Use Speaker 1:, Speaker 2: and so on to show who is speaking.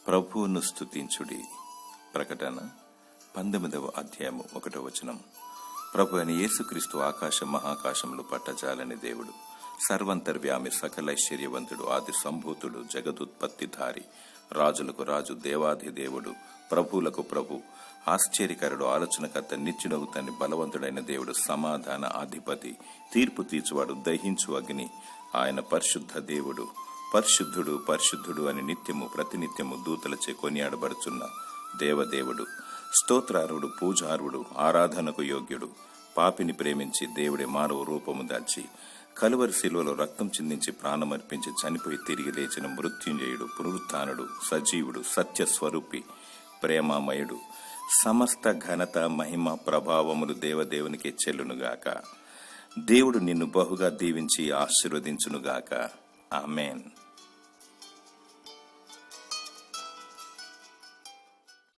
Speaker 1: ప్రభువును స్తుతించుడి. ప్రకటన 19వ అధ్యాయము 1వ వచనం. ప్రభు అయిన యేసుక్రీస్తు ఆకాశ మహాకాశములు పట్టజాలని దేవుడు, సర్వంతర్వ్యామి, సకలైశ్వర్యవంతుడు, ఆది సంభూతుడు, జగదుత్పత్తిధారి, రాజులకు రాజు, దేవాది దేవుడు, ప్రభువులకు ప్రభు, ఆశ్చర్యకరుడు, ఆలోచనకర్త, నిత్యుడగు తండ్రి, బలవంతుడైన దేవుడు, సమాధాన అధిపతి, తీర్పు తీర్చువాడు, దహించు అగ్ని. ఆయన పరిశుద్ధ దేవుడు, పరిశుద్ధుడు పరిశుద్ధుడు అని నిత్యము ప్రతినిత్యము దూతలచే కొనియాడబడుచున్న దేవదేవుడు, స్తోత్రార్హుడు, పూజార్హుడు, ఆరాధనకు యోగ్యుడు, పాపిని ప్రేమించి దేవుడి మానవ రూపము దాల్చి కలువరి శిలువలో రక్తం చిందించి ప్రాణమర్పించి చనిపోయి తిరిగి లేచిన మృత్యుంజయుడు, పునరుత్థానుడు, సజీవుడు, సత్యస్వరూపి, ప్రేమామయుడు, సమస్త ఘనత మహిమ ప్రభావములు దేవదేవునికి చెల్లునుగాక. దేవుడు నిన్ను బహుగా దీవించి ఆశీర్వదించునుగాక. ఆమేన్.